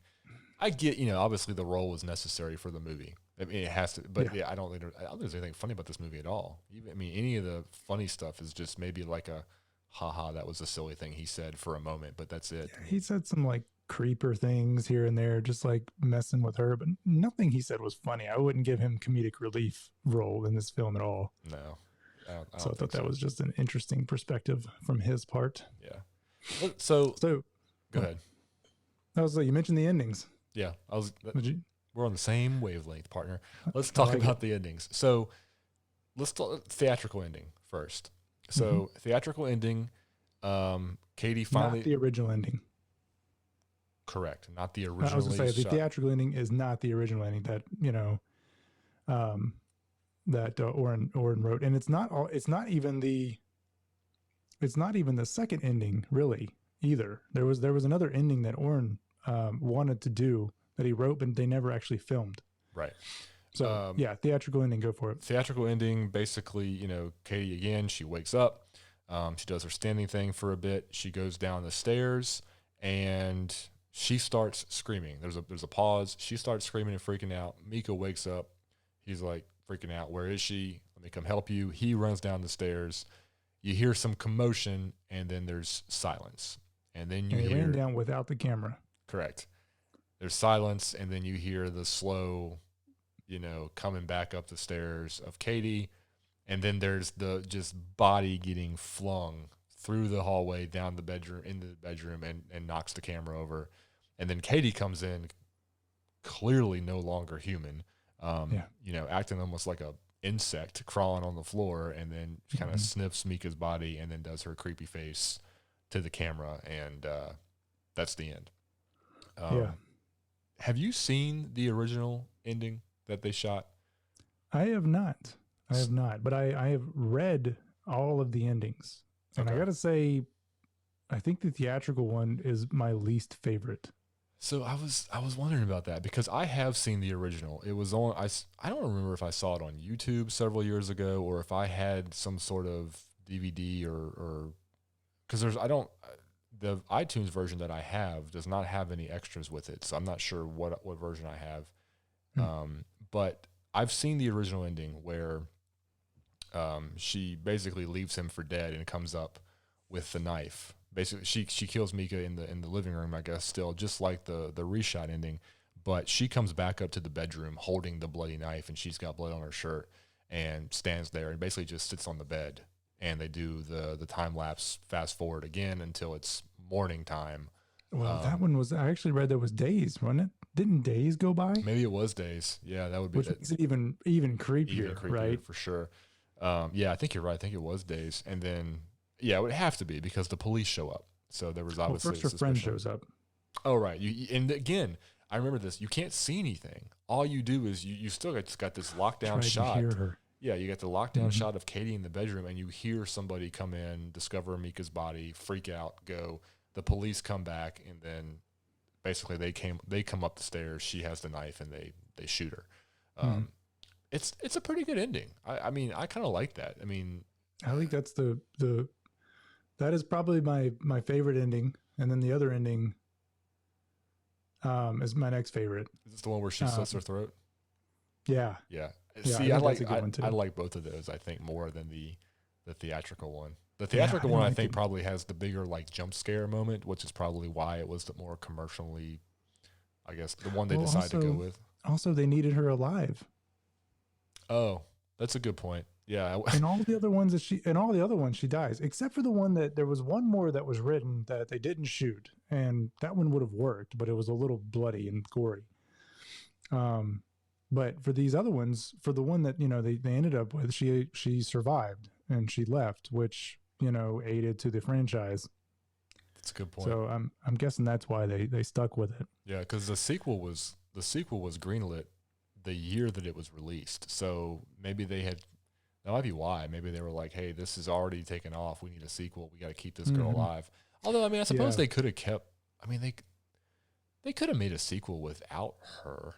I get, obviously the role was necessary for the movie. I mean, it has to, but I don't think there's anything funny about this movie at all. I mean, any of the funny stuff is just maybe like a, haha, that was a silly thing he said for a moment, but that's it. Yeah, he said some like creeper things here and there, just like messing with her, but nothing he said was funny. I wouldn't give him comedic relief role in this film at all. No. I thought that was just an interesting perspective from his part. Yeah. So go ahead. I was like, you mentioned the endings. Yeah. We're on the same wavelength, partner. Let's talk about the endings. So let's talk theatrical ending first. So theatrical ending. Katie finally. Not the original ending. Correct. Not the original. I was going to say the theatrical ending is not the original ending that, that Oren wrote. And it's not even the second ending really either. There was another ending that Oren wanted to do that he wrote, but they never actually filmed. Right. So theatrical ending, go for it. Theatrical ending, basically, Katie again, she wakes up, she does her standing thing for a bit, she goes down the stairs, and she starts screaming. There's a pause. She starts screaming and freaking out. Mika wakes up. He's like freaking out. Where is she? Let me come help you. He runs down the stairs. You hear some commotion, and then there's silence. And then you hear... ran down without the camera. Correct. There's silence, and then you hear the slow, coming back up the stairs of Katie, and then there's the just body getting flung through the hallway, down the bedroom, into the bedroom, and knocks the camera over. And then Katie comes in, clearly no longer human, acting almost like a insect crawling on the floor, and then she kind of sniffs Mika's body and then does her creepy face to the camera, and that's the end. Have you seen the original ending that they shot? I have not, but I have read all of the endings. And I got to say, I think the theatrical one is my least favorite. So I was wondering about that because I have seen the original. It was on, I don't remember if I saw it on YouTube several years ago or if I had some sort of DVD or because the iTunes version that I have does not have any extras with it. So I'm not sure what version I have. But I've seen the original ending where she basically leaves him for dead and comes up with the knife. Basically, she kills Mika in the living room, I guess, still, just like the reshot ending. But she comes back up to the bedroom holding the bloody knife, and she's got blood on her shirt and stands there and basically just sits on the bed. And they do the time-lapse fast forward again until it's morning time. Well, that one was, I actually read that was days, wasn't it? Didn't days go by? Maybe it was days. Yeah, that would be. Which makes it even creepier, right? For sure. I think you're right. I think it was days. And then, it would have to be because the police show up. So there was obviously first her friend shows up. Oh, right. And again, I remember this. You can't see anything. All you do is you still got this lockdown shot. To hear her. Yeah, you got the lockdown shot of Katie in the bedroom, and you hear somebody come in, discover Mika's body, freak out, go. The police come back, and then basically they come up the stairs. She has the knife, and they shoot her. It's a pretty good ending. I mean, I kind of like that. I mean, I think that's that is probably my favorite ending, and then the other ending is my next favorite. Is this the one where she slits her throat? Yeah. Yeah. See, I like both of those. I think more than the theatrical one. The theatrical one, I think, probably has the bigger jump scare moment, which is probably why it was the more commercially, I guess, the one they decided to go with. Also, they needed her alive. Oh, that's a good point. Yeah. And all the other ones she dies, except for the one that there was one more that was written that they didn't shoot, and that one would have worked, but it was a little bloody and gory. But for these other ones, for the one that they ended up with, she survived and she left, which aided to the franchise. That's a good point. So I'm guessing that's why they stuck with it. Yeah, because the sequel was greenlit the year that it was released. So maybe that might be why. Maybe they were like, hey, this is already taken off. We need a sequel. We got to keep this girl alive. Although, I mean, I suppose they could have kept. I mean, they could have made a sequel without her.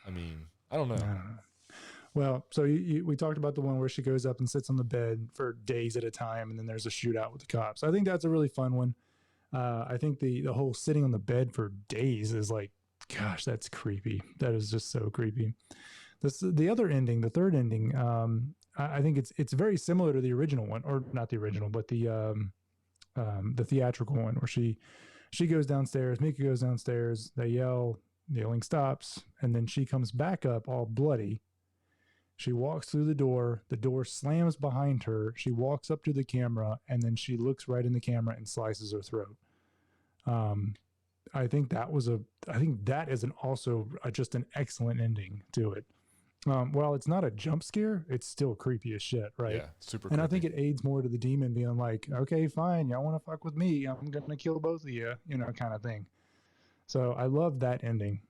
I mean, I don't know. Well, so we talked about the one where she goes up and sits on the bed for days at a time, and then there's a shootout with the cops. I think that's a really fun one. I think the whole sitting on the bed for days is like, gosh, that's creepy. That is just so creepy. The other ending, the third ending, I think it's very similar to the original one, or not the original, but the theatrical one where she goes downstairs, Mika goes downstairs, they yell. The yelling stops, and then she comes back up all bloody. She walks through the door slams behind her. She walks up to the camera, and then she looks right in the camera and slices her throat. I think that is also just an excellent ending to it. While it's not a jump scare, it's still creepy as shit, right? Yeah, super And creepy. I think it aids more to the demon being like, okay, fine, y'all want to fuck with me, I'm gonna kill both of you, kind of thing. So I love that ending.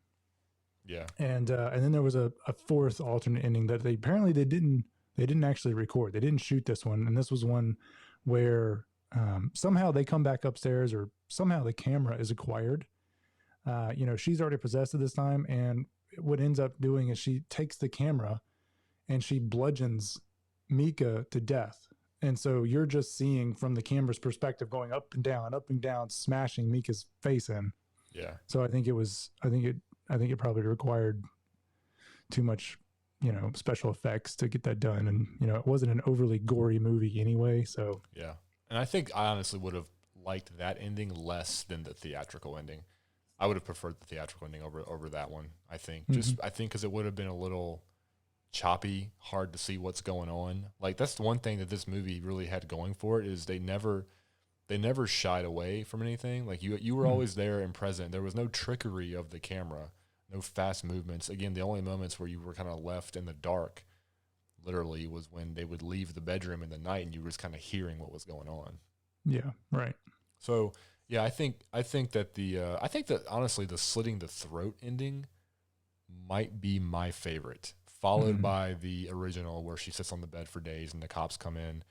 Yeah. And then there was a fourth alternate ending that they didn't actually record. They didn't shoot this one, and this was one where somehow they come back upstairs, or somehow the camera is acquired. She's already possessed at this time, and what ends up doing is she takes the camera and she bludgeons Mika to death. And so you're just seeing from the camera's perspective going up and down, smashing Mika's face in. Yeah. So I think it probably required too much, special effects to get that done. And, it wasn't an overly gory movie anyway. So yeah. And I think I honestly would have liked that ending less than the theatrical ending. I would have preferred the theatrical ending over that one. I think because it would have been a little choppy, hard to see what's going on. Like that's the one thing that this movie really had going for it is they never shied away from anything. Like you were always there and present. There was no trickery of the camera, no fast movements. Again, the only moments where you were kind of left in the dark, literally, was when they would leave the bedroom in the night and you were just kind of hearing what was going on. Yeah, right. So yeah, I think that honestly the slitting the throat ending might be my favorite, followed by the original where she sits on the bed for days and the cops come in,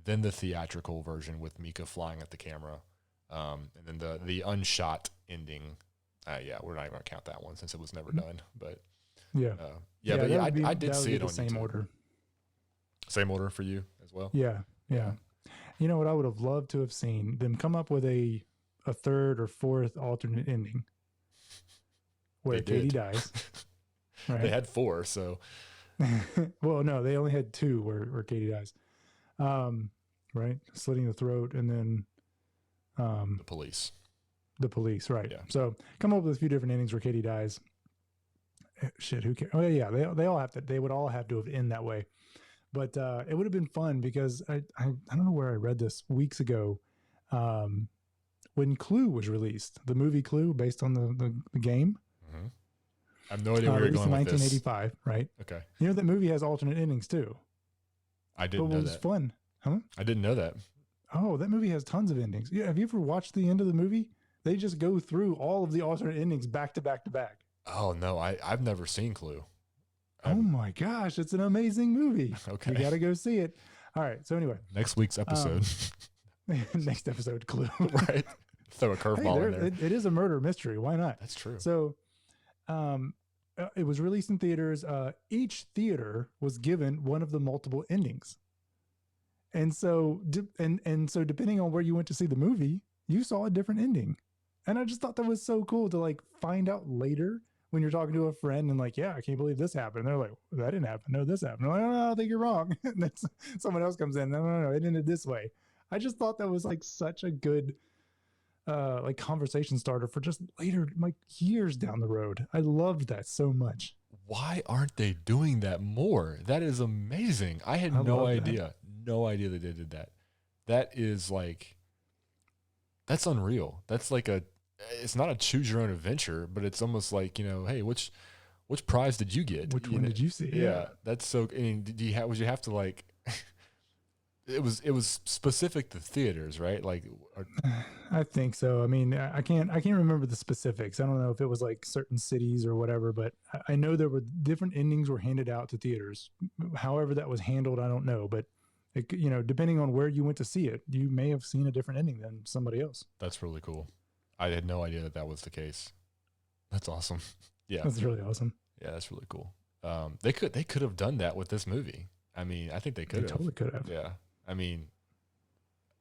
then the theatrical version with Mika flying at the camera, and then the unshot ending. We're not even gonna count that one since it was never done. But I did see it on same YouTube. order. Same order for you as well. Yeah. You know what I would have loved to have seen them come up with a third or fourth alternate ending where Katie dies. Right? They had 4, so. Well, no, they only had 2 where Katie dies. Right? Slitting the throat, and then The police, right? Yeah. So come up with a few different endings where Katie dies. Shit, who cares? Oh yeah, they would all have to have ended that way. But it would have been fun because I don't know where I read this weeks ago. When Clue was released, the movie Clue, based on the game. Mm-hmm. I have no idea where you're going with this. 1985, right? Okay. That movie has alternate endings too. I didn't know that. It was fun, huh? I didn't know that. Oh, that movie has tons of endings. Yeah, have you ever watched the end of the movie? They just go through all of the alternate endings back to back to back. Oh no, I've never seen Clue. Oh my gosh, it's an amazing movie. Okay. You got to go see it. All right. So anyway, next week's episode. Next episode, Clue. Right. Throw a curveball in there. It is a murder mystery. Why not? That's true. So, it was released in theaters. Each theater was given one of the multiple endings. And so, so depending on where you went to see the movie, you saw a different ending. And I just thought that was so cool to like find out later when you're talking to a friend and like, yeah, I can't believe this happened. And they're like, that didn't happen. No, this happened. I'm like, no, I think you're wrong. And then someone else comes in. No, it ended this way. I just thought that was like such a good like conversation starter for just later, like years down the road. I loved that so much. Why aren't they doing that more? That is amazing. I had no idea. No idea that they did that. That is like, that's unreal. That's like it's not a choose your own adventure, but it's almost like, hey, which prize did you get? Which one did you see? Yeah. That's so, I mean, would you have to like, it was specific to theaters, right? Like, I think so. I mean, I can't remember the specifics. I don't know if it was like certain cities or whatever, but I know there were different endings were handed out to theaters. However that was handled, I don't know, but depending on where you went to see it, you may have seen a different ending than somebody else. That's really cool. I had no idea that was the case. That's awesome. Yeah. That's really awesome. Yeah, that's really cool. They could have done that with this movie. I mean, I think they could have. Totally could have. Yeah. I mean,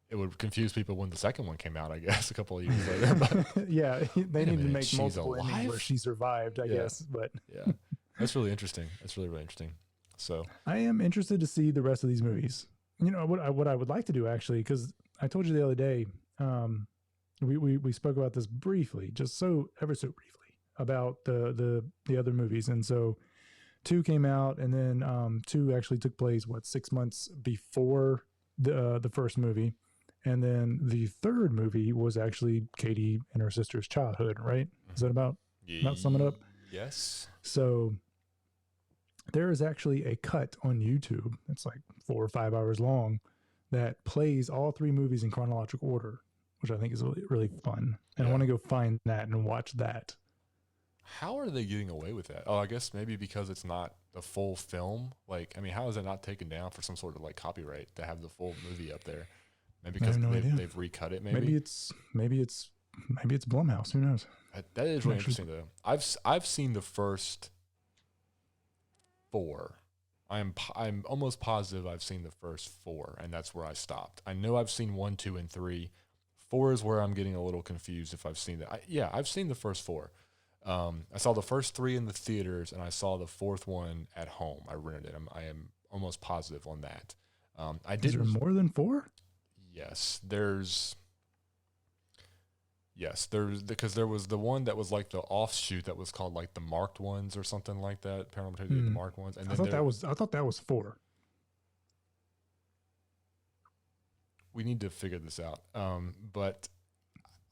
it would confuse people when the second one came out, I guess, a couple of years later. But yeah, they need to make multiple endings where she survived, I guess. But yeah, that's really interesting. That's really, really interesting. So I am interested to see the rest of these movies. What I would like to do actually, because I told you the other day, we spoke about this briefly, just ever so briefly, about the other movies, and so 2 came out, and then 2 actually took place 6 months before the first movie, and then the third movie was actually Katie and her sister's childhood, right? Is that about sum it up? Yes. So there is actually a cut on YouTube. It's like 4 or 5 hours long that plays all 3 movies in chronological order, which I think is really, really fun. And I want to go find that and watch that. How are they getting away with that? Oh, I guess maybe because it's not the full film. Like, I mean, how is it not taken down for some sort of like copyright to have the full movie up there? Maybe because they've recut it. Maybe it's Blumhouse. Who knows? That is really interesting though. I've seen the first 4. I'm almost positive I've seen the first 4, and that's where I stopped. I know I've seen 1, 2, and 3. 4 is where I'm getting a little confused if I've seen that. I've seen the first 4. I saw the first 3 in the theaters, and I saw the 4th one at home. I rented it. I am almost positive on that. Is there more than 4? Yes, because there was the one that was like the offshoot that was called like the Marked Ones or something like that. Paranormal Activity, the Marked Ones, and then I thought that was 4. We need to figure this out. But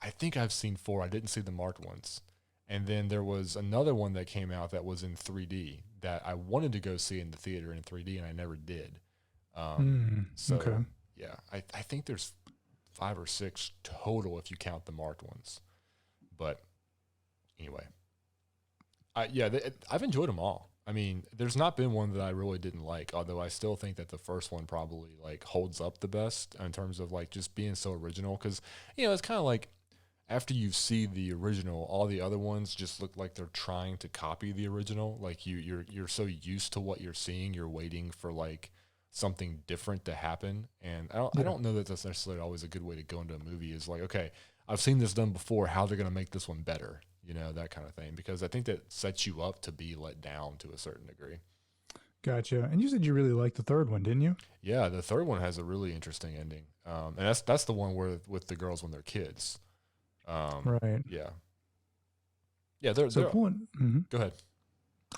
I think I've seen 4. I didn't see the Marked Ones. And then there was another one that came out that was in 3D that I wanted to go see in the theater in 3D, and I never did. Okay. Yeah, I think there's 5 or 6 total if you count the Marked Ones. But anyway, I've enjoyed them all. I mean, there's not been one that I really didn't like, although I still think that the first one probably like holds up the best in terms of like just being so original. Because, it's kind of like, after you see the original, all the other ones just look like they're trying to copy the original. Like you're so used to what you're seeing, you're waiting for like something different to happen. And I don't know that that's necessarily always a good way to go into a movie. Is like, okay, I've seen this done before. How they're going to make this one better? That kind of thing. Because I think that sets you up to be let down to a certain degree. Gotcha. And you said you really liked the 3rd one, didn't you? Yeah, the 3rd one has a really interesting ending. And that's the one where with the girls when they're kids. Right. Yeah. Yeah. They're pulling. Go ahead.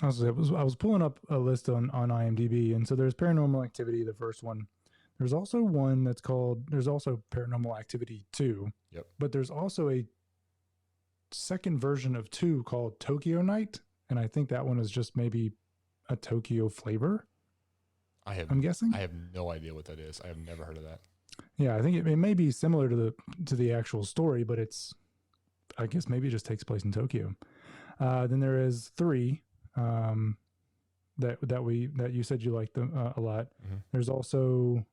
I was pulling up a list on IMDb, and so there's Paranormal Activity, the first one. There's also one there's also Paranormal Activity 2. Yep. But there's also a second version of 2 called Tokyo Night, and I think that one is just maybe a Tokyo flavor. I'm guessing. I have no idea what that is. I have never heard of that. Yeah, I think it may be similar to the actual story, but I guess maybe it just takes place in Tokyo. Then there is 3 that you said you liked them a lot. Mm-hmm. There's also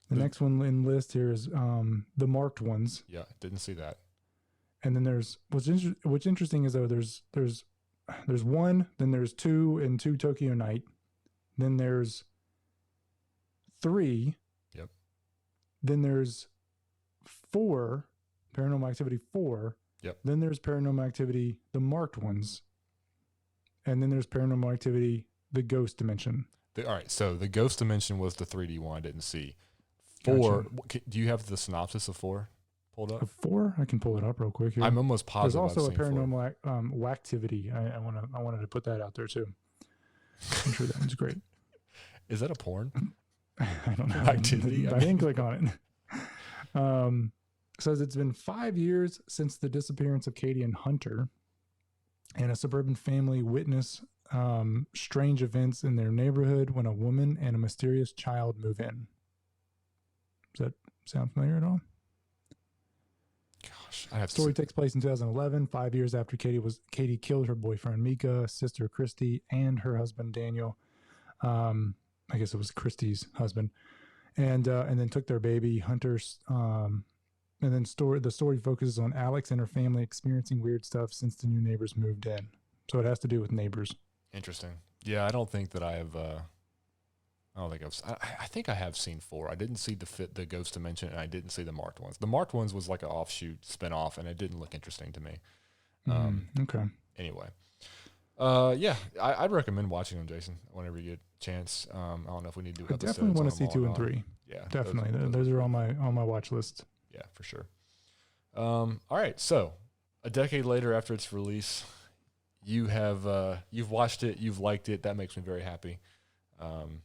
the next one in list here is the Marked Ones. Yeah, didn't see that. And then there's what's interesting is though there's 1, then there's 2 and 2 Tokyo Night, then there's 3. Yep. Then there's 4, Paranormal Activity 4. Yep. Then there's Paranormal Activity, the Marked Ones. And then there's Paranormal Activity, the Ghost Dimension. All right. So the Ghost Dimension was the 3D one I didn't see. 4. Gotcha. Do you have the synopsis of 4 pulled up? 4? I can pull it up real quick here. I'm almost positive. There's also a Paranormal Activity. I wanted to put that out there too. I'm sure that one's great. Is that a porn? I don't know. Activity. I didn't click on it. Says it's been 5 years since the disappearance of Katie and Hunter, and a suburban family witness strange events in their neighborhood when a woman and a mysterious child move in. Does that sound familiar at all? Gosh, I have. Story takes place in 2011, 5 years after Katie killed her boyfriend Mika, sister Christy, and her husband Daniel. I guess it was Christy's husband, and then took their baby Hunter's. And then the story focuses on Alex and her family experiencing weird stuff since the new neighbors moved in. So it has to do with neighbors. Interesting. Yeah, I don't think that I have. I don't think I think I have seen 4. I didn't see the Ghost Dimension, and I didn't see the Marked Ones. The Marked Ones was like an offshoot spinoff, and it didn't look interesting to me. Okay. Anyway, yeah, I'd recommend watching them, Jason, whenever you get a chance. I don't know if we need to do episodes. I definitely want to see 2 and 3. Yeah, definitely. Those are on my watch list. Yeah, for sure. All right, so a decade later after its release, you've watched it, you've liked it. That makes me very happy. And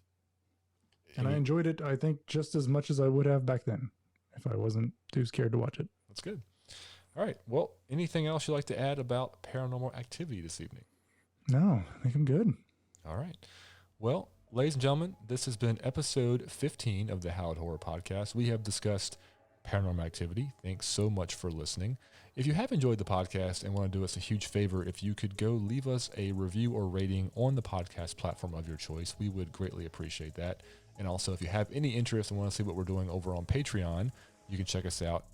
I enjoyed it, I think, just as much as I would have back then if I wasn't too scared to watch it. That's good. All right. Well, anything else you'd like to add about Paranormal Activity this evening? No, I think I'm good. All right. Well, ladies and gentlemen, this has been episode 15 of the Hallowed Horror Podcast. We have discussed Paranormal Activity. Thanks so much for listening. If you have enjoyed the podcast and want to do us a huge favor, if you could go leave us a review or rating on the podcast platform of your choice, we would greatly appreciate that. And also, if you have any interest and want to see what we're doing over on Patreon, you can check us out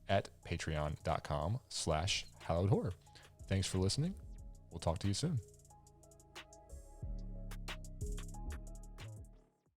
at patreon.com/hallowed horror. Thanks for listening. We'll talk to you soon.